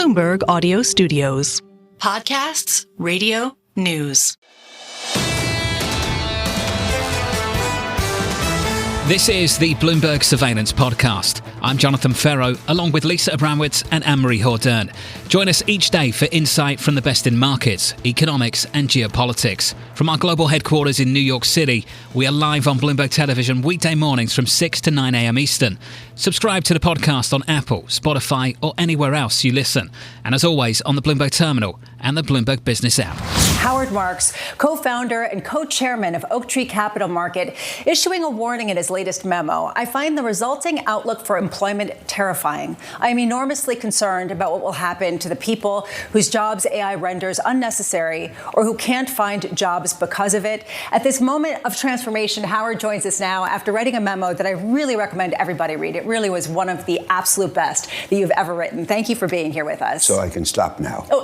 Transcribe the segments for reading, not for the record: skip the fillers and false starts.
Bloomberg Audio Studios. Podcasts, radio, news. This is the Bloomberg Surveillance Podcast. I'm Jonathan Ferro, along with Lisa Abramowitz and Anne-Marie Hordern. Join us each day for insight from the best in markets, economics and geopolitics. From our global headquarters in New York City, we are live on Bloomberg Television weekday mornings from 6 to 9 a.m. Eastern. Subscribe to the podcast on Apple, Spotify or anywhere else you listen. And as always, on the Bloomberg Terminal and the Bloomberg Business app. Howard Marks, co-founder and co-chairman of Oaktree Capital Market, issuing a warning in his latest memo. I find the resulting outlook for employment terrifying. I am enormously concerned about what will happen to the people whose jobs AI renders unnecessary or who can't find jobs because of it. At this moment of transformation, Howard joins us now after writing a memo that I really recommend everybody read. It really was one of the absolute best that you've ever written. Thank you for being here with us. So I can stop now. Oh,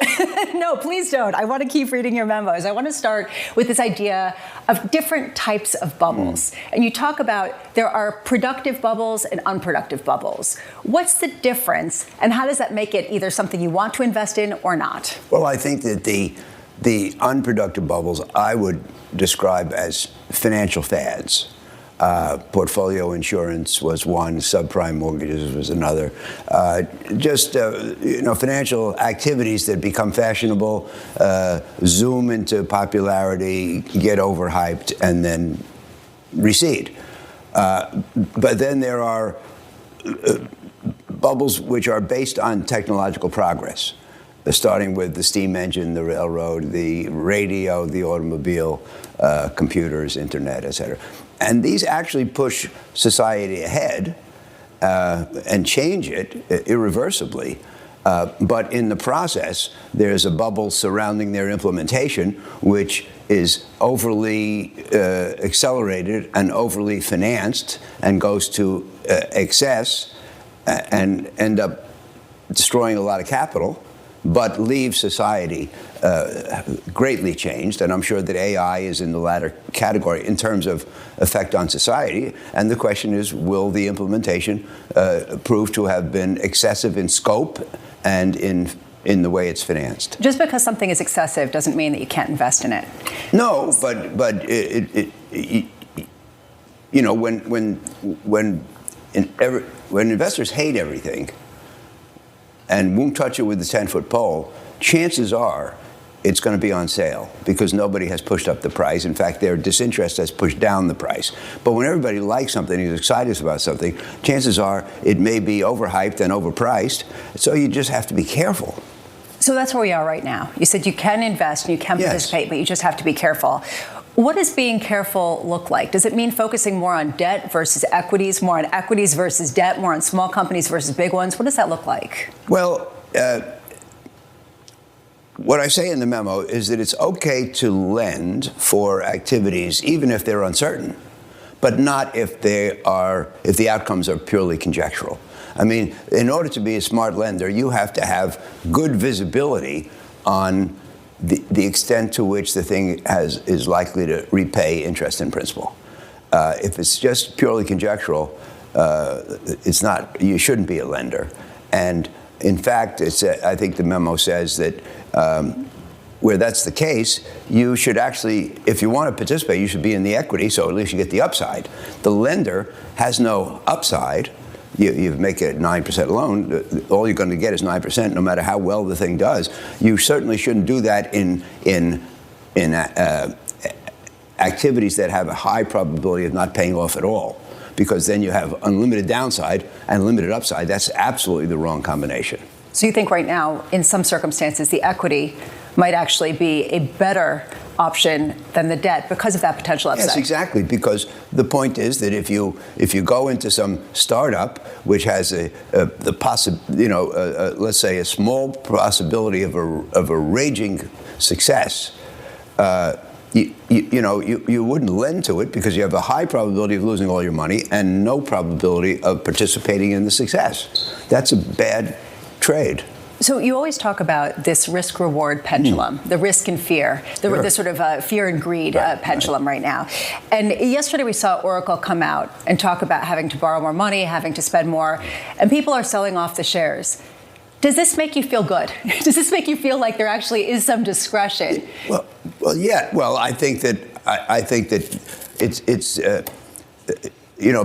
no, please don't. I want to keep reading your memos. I want to start with this idea of different types of bubbles. And you talk about there are productive bubbles and unproductive bubbles. What's the difference, and how does that make it either something you want to invest in or not? Well, I think that the unproductive bubbles I would describe as financial fads. Portfolio insurance was one, subprime mortgages was another. Financial activities that become fashionable, zoom into popularity, get overhyped, and then recede. But then there are bubbles which are based on technological progress, starting with the steam engine, the railroad, the radio, the automobile, computers, internet, et cetera. And these actually push society ahead and change it irreversibly. But in the process, there's a bubble surrounding their implementation, which is overly accelerated and overly financed and goes to excess and end up destroying a lot of capital, but leaves society greatly changed. And I'm sure that AI is in the latter category in terms of effect on society. And the question is, will the implementation prove to have been excessive in scope and in the way it's financed? Just because something is excessive doesn't mean that you can't invest in it. No, but when investors hate everything and won't touch it with the 10-foot pole, chances are it's going to be on sale because nobody has pushed up the price. In fact, their disinterest has pushed down the price. But when everybody likes something, is excited about something, chances are it may be overhyped and overpriced. So you just have to be careful. So that's where we are right now. You said you can invest and you can participate, but you just have to be careful. What does being careful look like? Does it mean focusing more on debt versus equities, more on equities versus debt, more on small companies versus big ones? What does that look like? Well, what I say in the memo is that it's okay to lend for activities, even if they're uncertain, but not if the outcomes are purely conjectural. I mean, in order to be a smart lender, you have to have good visibility on the extent to which the thing is likely to repay interest and principal. If it's just purely conjectural, it's not. You shouldn't be a lender. And in fact, I think the memo says that where that's the case, you should actually, if you want to participate, you should be in the equity, so at least you get the upside. The lender has no upside. You make a 9% loan, all you're going to get is 9%, no matter how well the thing does. You certainly shouldn't do that in activities that have a high probability of not paying off at all, because then you have unlimited downside and limited upside. That's absolutely the wrong combination. So you think right now, in some circumstances, the equity might actually be a better option than the debt because of that potential upside? Yes, exactly. Because the point is that if you go into some startup which has let's say a small possibility of a raging success, you wouldn't lend to it because you have a high probability of losing all your money and no probability of participating in the success. That's a bad trade. So you always talk about this risk-reward pendulum, the risk and fear, the sort of fear and greed pendulum right now. And yesterday we saw Oracle come out and talk about having to borrow more money, having to spend more, and people are selling off the shares. Does this make you feel good? Does this make you feel like there actually is some discretion? Well, yeah. Well, I think that it's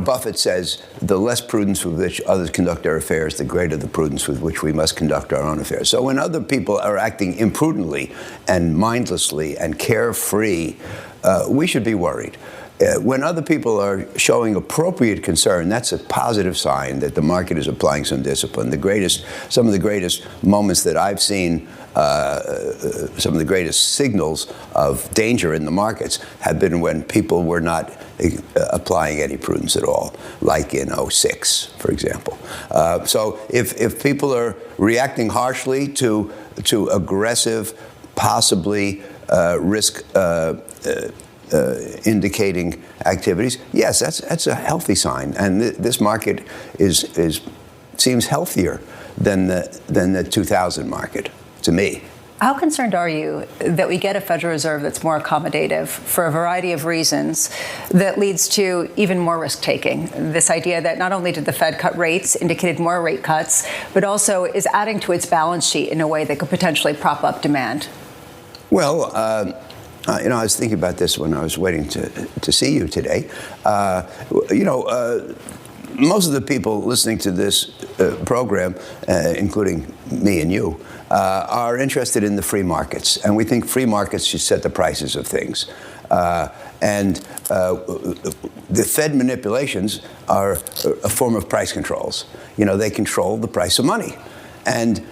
Buffett says the less prudence with which others conduct their affairs, the greater the prudence with which we must conduct our own affairs. So when other people are acting imprudently and mindlessly and carefree, we should be worried. When other people are showing appropriate concern, that's a positive sign that the market is applying some discipline. Some of the greatest moments that I've seen, some of the greatest signals of danger in the markets have been when people were not applying any prudence at all, like in '06, for example. So if people are reacting harshly to aggressive, possibly risk indicating activities, yes, that's a healthy sign, and this market seems healthier than the 2000 market to me. How concerned are you that we get a Federal Reserve that's more accommodative for a variety of reasons that leads to even more risk-taking? This idea that not only did the Fed cut rates, indicated more rate cuts, but also is adding to its balance sheet in a way that could potentially prop up demand. Well, I was thinking about this when I was waiting to see you today. Most of the people listening to this program, including me and you, are interested in the free markets, and we think free markets should set the prices of things. And the Fed manipulations are a form of price controls. They control the price of money, and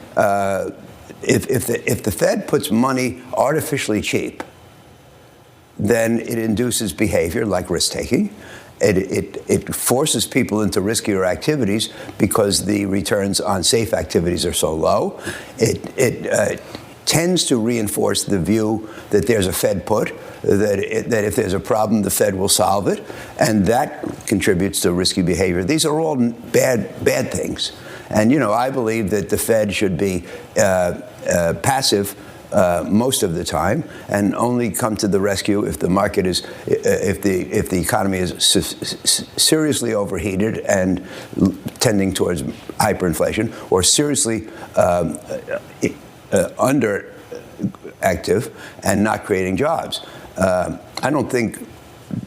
if the Fed puts money artificially cheap, then it induces behavior like risk-taking. It forces people into riskier activities because the returns on safe activities are so low. It tends to reinforce the view that there's a Fed put, that if there's a problem, the Fed will solve it, and that contributes to risky behavior. These are all bad things. And, I believe that the Fed should be passive most of the time, and only come to the rescue if the market is, if the economy is seriously overheated and tending towards hyperinflation, or seriously underactive and not creating jobs. I don't think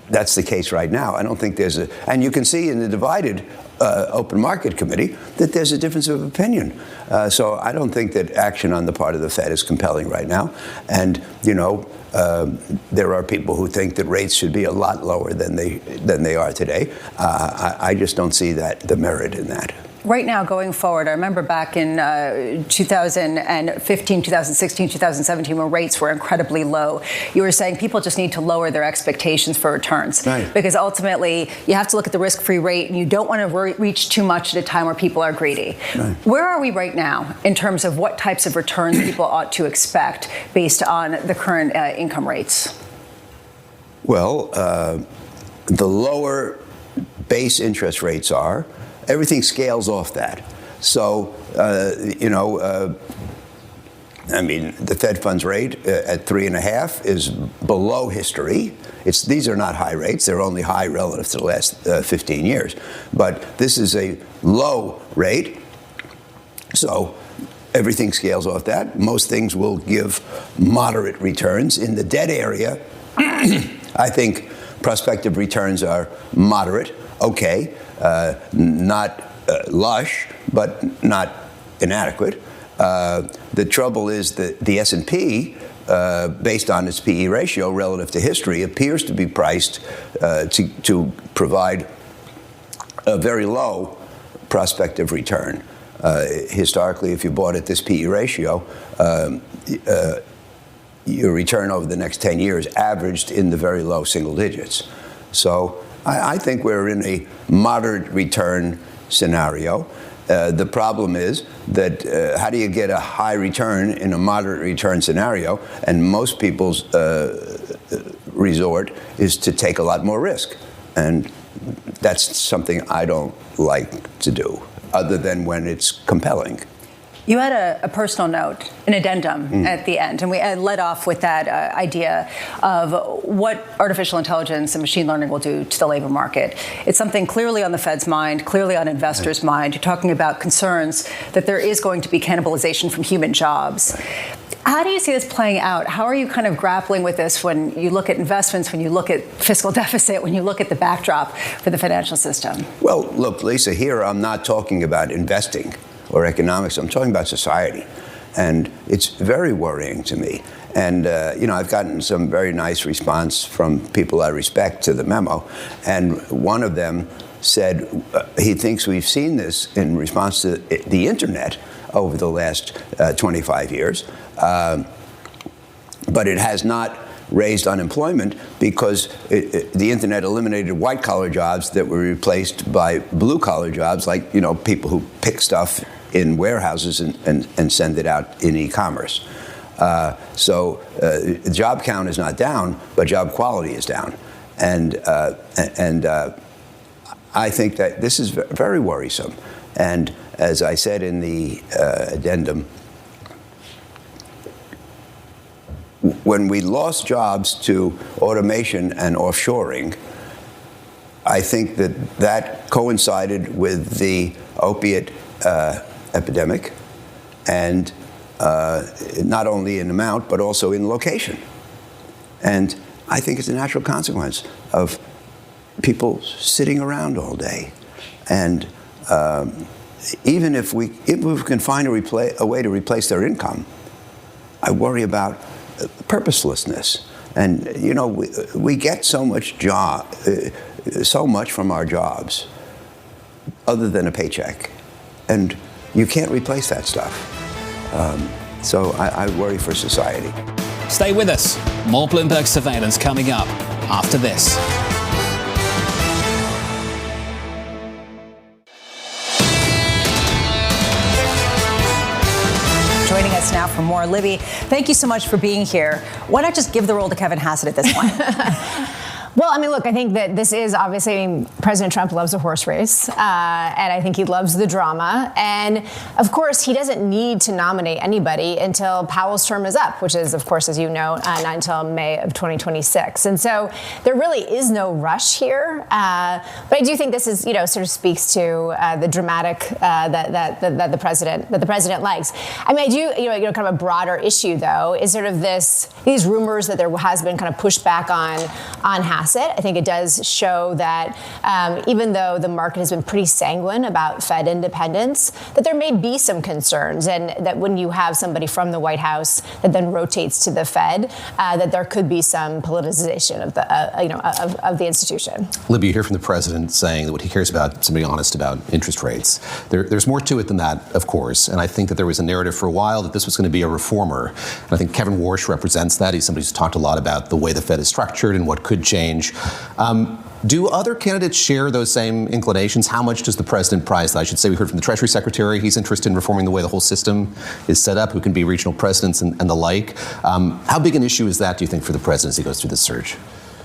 that's the case right now. I don't think there's and you can see in the divided Open Market Committee that there's a difference of opinion. So I don't think that action on the part of the Fed is compelling right now. And, there are people who think that rates should be a lot lower than they are today. I just don't see the merit in that. Right now, going forward, I remember back in 2015, 2016, 2017, when rates were incredibly low, you were saying people just need to lower their expectations for returns. Right. Because ultimately, you have to look at the risk-free rate, and you don't want to reach too much at a time where people are greedy. Right. Where are we right now in terms of what types of returns people ought to expect based on the current income rates? Well, the lower base interest rates are, everything scales off that. So, the Fed funds rate at 3.5 is below history. These are not high rates. They're only high relative to the last 15 years. But this is a low rate. So everything scales off that. Most things will give moderate returns. In the debt area, I think prospective returns are moderate, okay. Not lush, but not inadequate. The trouble is that the S&P, based on its PE ratio relative to history, appears to be priced to provide a very low prospective return. Historically, if you bought at this PE ratio, your return over the next 10 years averaged in the very low single digits. So I think we're in a moderate return scenario. The problem is that how do you get a high return in a moderate return scenario? And most people's resort is to take a lot more risk. And that's something I don't like to do, other than when it's compelling. You had a personal note, an addendum at the end, and we led off with that idea of what artificial intelligence and machine learning will do to the labor market. It's something clearly on the Fed's mind, clearly on investors' mind. You're talking about concerns that there is going to be cannibalization from human jobs. How do you see this playing out? How are you kind of grappling with this when you look at investments, when you look at fiscal deficit, when you look at the backdrop for the financial system? Well, look, Lisa, here I'm not talking about investing or economics. I'm talking about society. And it's very worrying to me. And, I've gotten some very nice response from people I respect to the memo. And one of them said he thinks we've seen this in response to the Internet over the last 25 years. But it has not raised unemployment because the Internet eliminated white-collar jobs that were replaced by blue-collar jobs, like, people who pick stuff in warehouses and send it out in e-commerce. So job count is not down, but job quality is down. And I think that this is very worrisome. And as I said in the addendum, when we lost jobs to automation and offshoring, I think that coincided with the opiate epidemic, and not only in amount, but also in location. And I think it's a natural consequence of people sitting around all day. And even if we can find a way to replace their income, I worry about purposelessness. And, we get so much from our jobs other than a paycheck. And you can't replace that stuff. So I worry for society. Stay with us. More Bloomberg surveillance coming up after this. Joining us now for more, Libby, thank you so much for being here. Why not just give the role to Kevin Hassett at this point? Well, look, I think that this is obviously, President Trump loves a horse race, and I think he loves the drama. And, of course, he doesn't need to nominate anybody until Powell's term is up, which is, of course, as you know, not until May of 2026. And so there really is no rush here. But I do think this is, sort of speaks to the dramatic that the president likes. I do, kind of a broader issue, though, is sort of these rumors that there has been kind of pushback on Hassett. I think it does show that even though the market has been pretty sanguine about Fed independence, that there may be some concerns, and that when you have somebody from the White House that then rotates to the Fed, that there could be some politicization of the institution. Libby, you hear from the president saying that what he cares about, somebody honest about interest rates. There's more to it than that, of course, and I think that there was a narrative for a while that this was going to be a reformer. And I think Kevin Warsh represents that. He's somebody who's talked a lot about the way the Fed is structured and what could change. Do other candidates share those same inclinations? How much does the president prize that? I should say we heard from the Treasury Secretary. He's interested in reforming the way the whole system is set up, who can be regional presidents and the like. How big an issue is that, do you think, for the president as he goes through this surge?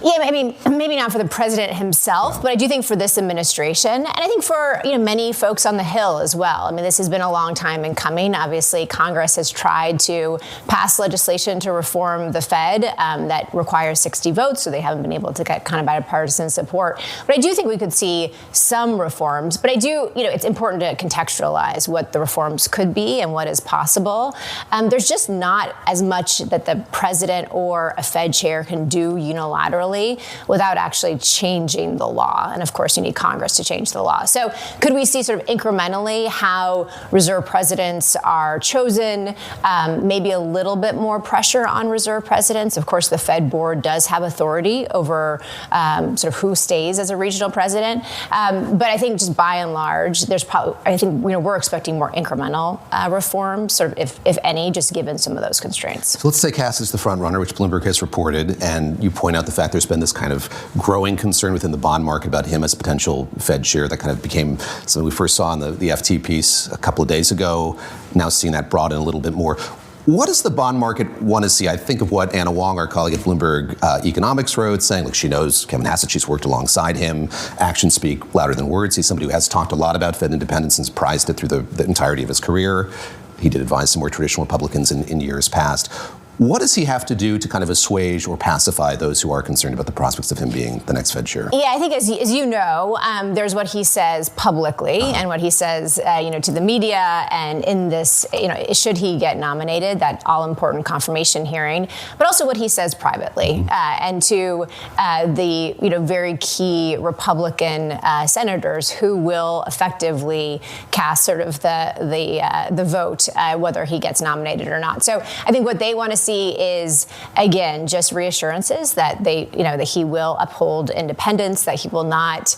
Yeah, maybe not for the president himself, but I do think for this administration, and I think for many folks on the Hill as well. This has been a long time in coming. Obviously, Congress has tried to pass legislation to reform the Fed that requires 60 votes, so they haven't been able to get kind of bipartisan support. But I do think we could see some reforms. But I do, it's important to contextualize what the reforms could be and what is possible. There's just not as much that the president or a Fed chair can do unilaterally without actually changing the law. And of course, you need Congress to change the law. So could we see sort of incrementally how reserve presidents are chosen, maybe a little bit more pressure on reserve presidents? Of course, the Fed board does have authority over sort of who stays as a regional president. But I think just by and large, we're expecting more incremental reforms, sort of if any, just given some of those constraints. So let's say Cass is the front runner, which Bloomberg has reported, and you point out the fact there's been this kind of growing concern within the bond market about him as a potential Fed chair. That kind of became something we first saw in the FT piece a couple of days ago, now seeing that broaden a little bit more. What does the bond market want to see? I think of what Anna Wong, our colleague at Bloomberg Economics, wrote, saying, look, she knows Kevin Hassett, she's worked alongside him. Actions speak louder than words. He's somebody who has talked a lot about Fed independence and has prized it through the entirety of his career. He did advise some more traditional Republicans in years past. What does he have to do to kind of assuage or pacify those who are concerned about the prospects of him being the next Fed chair? Yeah, I think as you know, there's what he says publicly and what he says, to the media, and in this, should he get nominated, that all-important confirmation hearing, but also what he says privately, and to the very key Republican senators who will effectively cast sort of the vote whether he gets nominated or not. So I think what they want to see is, again, just reassurances that that he will uphold independence, that he will not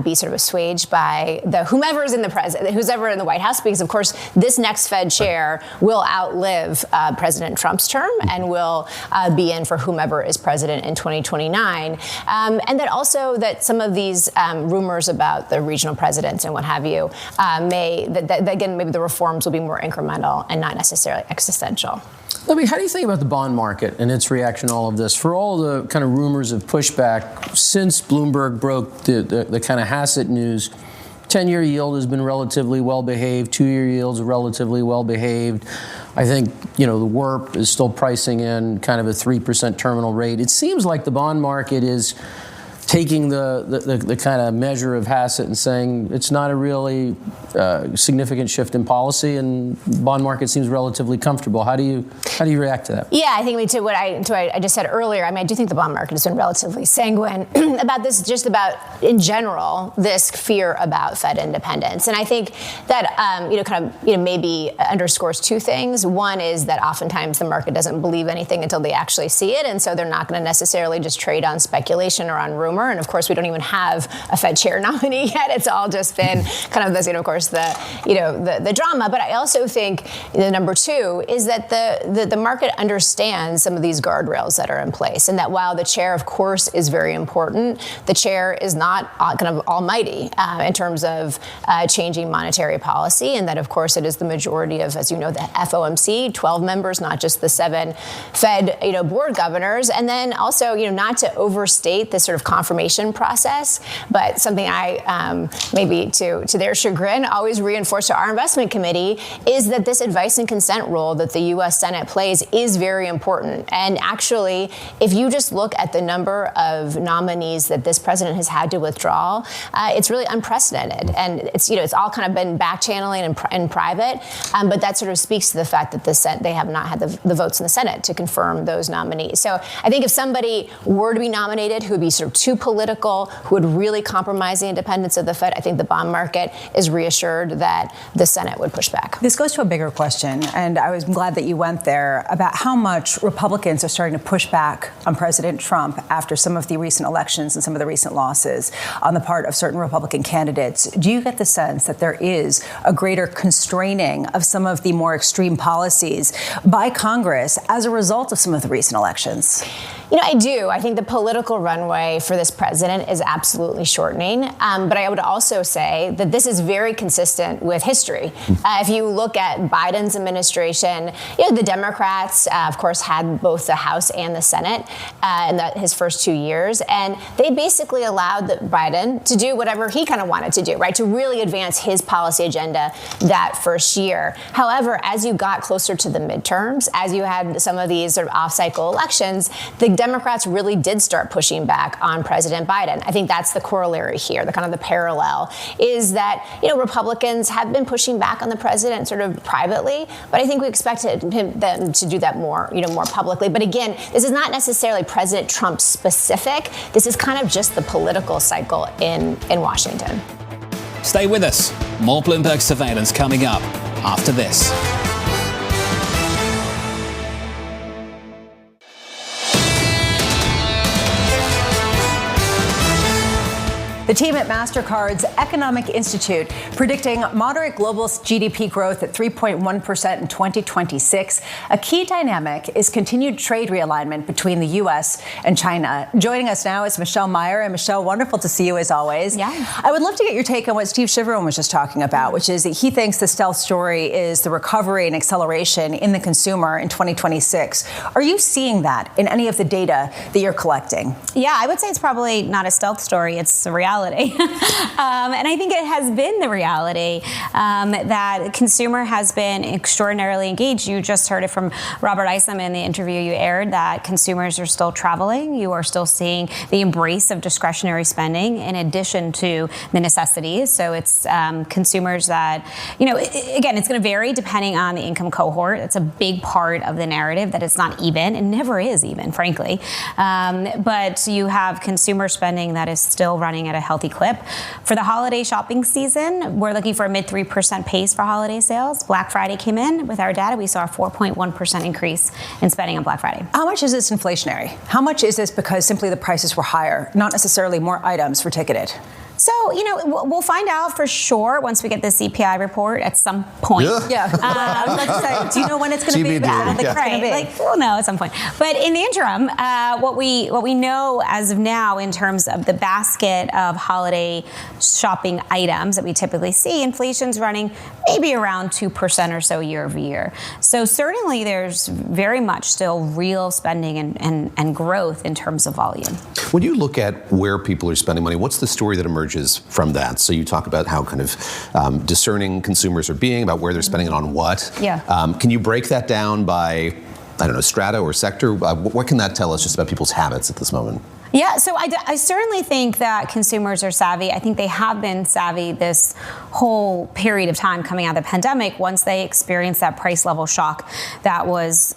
be sort of assuaged by whomever's in the White House, because of course this next Fed chair will outlive President Trump's term and will be in for whomever is president in 2029, and that also that some of these rumors about the regional presidents and what have you again maybe the reforms will be more incremental and not necessarily existential. Libby, how do you think about the bond market and its reaction to all of this? For all the kind of rumors of pushback since Bloomberg broke the kind of Hassett news, 10-year yield has been relatively well-behaved. 2-year yields are relatively well-behaved. I think, the WIRP is still pricing in kind of a 3% terminal rate. It seems like the bond market is taking the kind of measure of Hassett and saying it's not a really significant shift in policy, and bond market seems relatively comfortable. How do you react to that? Yeah, I think to what I just said earlier. I do think the bond market has been relatively sanguine about this, just about in general this fear about Fed independence, and I think that maybe underscores two things. One is that oftentimes the market doesn't believe anything until they actually see it, and so they're not going to necessarily just trade on speculation or on rumor. And of course, we don't even have a Fed chair nominee yet. It's all just been kind of this, of course, the drama. But I also think the number two is that the market understands some of these guardrails that are in place, and that while the chair, of course, is very important, the chair is not kind of almighty in terms of changing monetary policy, and that, of course, it is the majority of, as you know, the FOMC, 12 members, not just the 7 Fed, board governors, and then also, not to overstate this sort of confirmation process, but something I, maybe to their chagrin, always reinforce to our investment committee is that this advice and consent role that the U.S. Senate plays is very important. And actually, if you just look at the number of nominees that this president has had to withdraw, it's really unprecedented. And it's all kind of been back channeling in private, but that sort of speaks to the fact that they have not had the votes in the Senate to confirm those nominees. So I think if somebody were to be nominated who would be sort of too political, who would really compromise the independence of the Fed, I think the bond market is reassured that the Senate would push back. This goes to a bigger question, and I was glad that you went there, about how much Republicans are starting to push back on President Trump after some of the recent elections and some of the recent losses on the part of certain Republican candidates. Do you get the sense that there is a greater constraining of some of the more extreme policies by Congress as a result of some of the recent elections? I do. I think the political runway for this president is absolutely shortening. But I would also say that this is very consistent with history. If you look at Biden's administration, the Democrats, of course, had both the House and the Senate in his first 2 years. And they basically allowed Biden to do whatever he kind of wanted to do, right, to really advance his policy agenda that first year. However, as you got closer to the midterms, as you had some of these sort of off-cycle elections, the Democrats really did start pushing back on President Biden. I think that's the corollary here, the kind of the parallel, is that, Republicans have been pushing back on the president sort of privately, but I think we expected them to do that more, more publicly. But again, this is not necessarily President Trump specific. This is kind of just the political cycle in Washington. Stay with us. More Bloomberg surveillance coming up after this. The team at Mastercard's Economic Institute predicting moderate global GDP growth at 3.1% in 2026. A key dynamic is continued trade realignment between the U.S. and China. Joining us now is Michelle Meyer. And Michelle, wonderful to see you as always. Yeah. I would love to get your take on what Steve Chiveron was just talking about, which is that he thinks the stealth story is the recovery and acceleration in the consumer in 2026. Are you seeing that in any of the data that you're collecting? Yeah, I would say it's probably not a stealth story. It's a reality. reality. And I think it has been the reality that consumer has been extraordinarily engaged. You just heard it from Robert Isom in the interview you aired that consumers are still traveling. You are still seeing the embrace of discretionary spending in addition to the necessities. So it's consumers that, again, it's going to vary depending on the income cohort. It's a big part of the narrative that it's not even. It never is even, frankly. But you have consumer spending that is still running at a healthy clip. For the holiday shopping season, we're looking for a mid 3% pace for holiday sales. Black Friday came in with our data. We saw a 4.1% increase in spending on Black Friday. How much is this inflationary? How much is this because simply the prices were higher, not necessarily more items were ticketed? So, we'll find out for sure once we get the CPI report at some point. Yeah. Do you know when it's going to be? We'll know at some point. But in the interim, what we know as of now in terms of the basket of holiday shopping items that we typically see, inflation's running maybe around 2% or so year over year. So certainly there's very much still real spending and growth in terms of volume. When you look at where people are spending money, what's the story that emerges from that? So you talk about how kind of discerning consumers are being, about where they're spending it on what. Yeah. Can you break that down by, strata or sector? What can that tell us just about people's habits at this moment? Yeah, so I certainly think that consumers are savvy. I think they have been savvy this whole period of time coming out of the pandemic once they experienced that price level shock that was,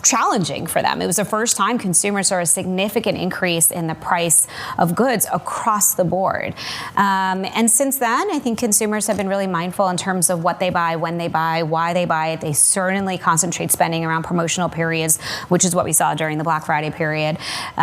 challenging for them. It was the first time consumers saw a significant increase in the price of goods across the board. And since then, I think consumers have been really mindful in terms of what they buy, when they buy, why they buy it. They certainly concentrate spending around promotional periods, which is what we saw during the Black Friday period.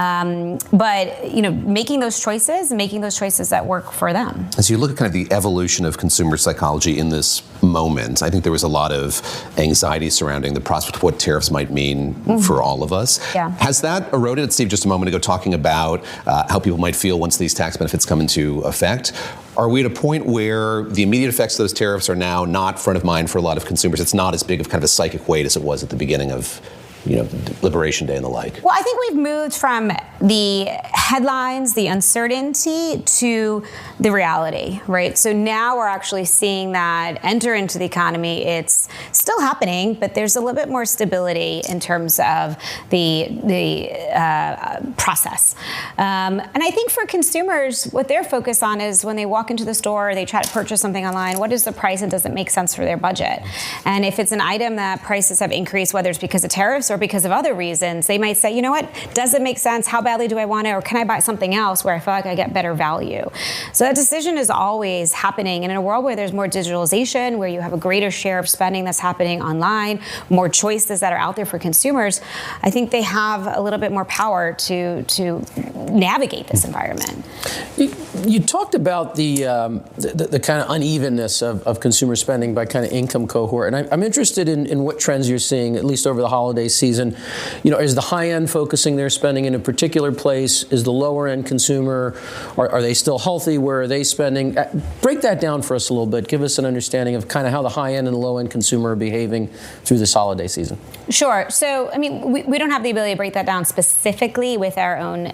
But making those choices that work for them. As you look at kind of the evolution of consumer psychology in this moment, I think there was a lot of anxiety surrounding the prospect of what tariffs might mean for all of us. Yeah. Has that eroded? Steve, just a moment ago, talking about how people might feel once these tax benefits come into effect. Are we at a point where the immediate effects of those tariffs are now not front of mind for a lot of consumers? It's not as big of kind of a psychic weight as it was at the beginning of Liberation Day and the like? Well, I think we've moved from the headlines, the uncertainty, to the reality, right? So now we're actually seeing that enter into the economy. It's still happening, but there's a little bit more stability in terms of the process. And I think for consumers, what they're focused on is when they walk into the store, they try to purchase something online, what is the price and does it make sense for their budget? And if it's an item that prices have increased, whether it's because of tariffs or because of other reasons, they might say, you know what, does it make sense? How badly do I want it? Or can I buy something else where I feel like I get better value? So that decision is always happening. And in a world where there's more digitalization, where you have a greater share of spending that's happening online, more choices that are out there for consumers, I think they have a little bit more power to navigate this environment. You talked about the kind of unevenness of consumer spending by kind of income cohort. And I'm interested in what trends you're seeing, at least over the holiday season. Is the high end focusing their spending in a particular place? Is the lower end consumer, are they still healthy? Where are they spending? Break that down for us a little bit. Give us an understanding of kind of how the high end and the low end consumer are behaving through this holiday season. Sure. So, we don't have the ability to break that down specifically with our own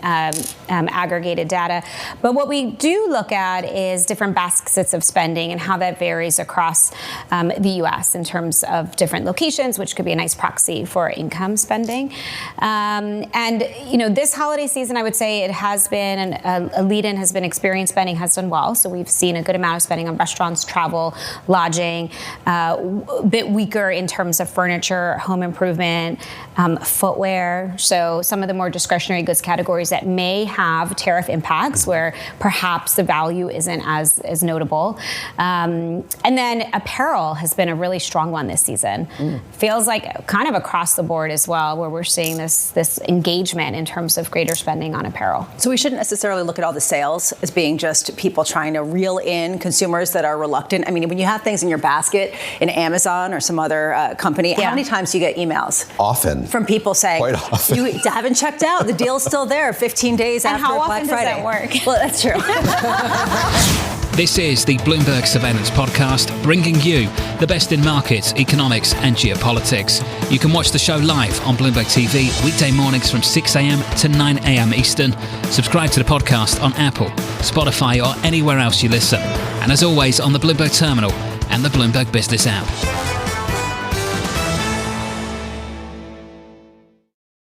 aggregated data. But what we do look at is different baskets of spending and how that varies across the U.S. in terms of different locations, which could be a nice proxy for income spending. This holiday season, I would say it has been, a lead-in has been experience spending has done well. So we've seen a good amount of spending on restaurants, travel, lodging, a bit weaker in terms of furniture, home improvement, footwear. So some of the more discretionary goods categories that may have tariff impacts where perhaps the value isn't as notable. And then apparel has been a really strong one this season. Feels like kind of across the board as well, where we're seeing this engagement in terms of greater spending on apparel. So we shouldn't necessarily look at all the sales as being just people trying to reel in consumers that are reluctant. When you have things in your basket in Amazon or some other company, how many times do you get emails? Often. From people saying, quite often. You haven't checked out. The deal's still there 15 days after Black Friday. And how often does that work? Well, that's true. This is the Bloomberg Surveillance Podcast, bringing you the best in markets, economics and geopolitics. You can watch the show live on Bloomberg TV weekday mornings from 6 a.m. to 9 a.m. Eastern. Subscribe to the podcast on Apple, Spotify or anywhere else you listen. And as always, on the Bloomberg Terminal and the Bloomberg Business app.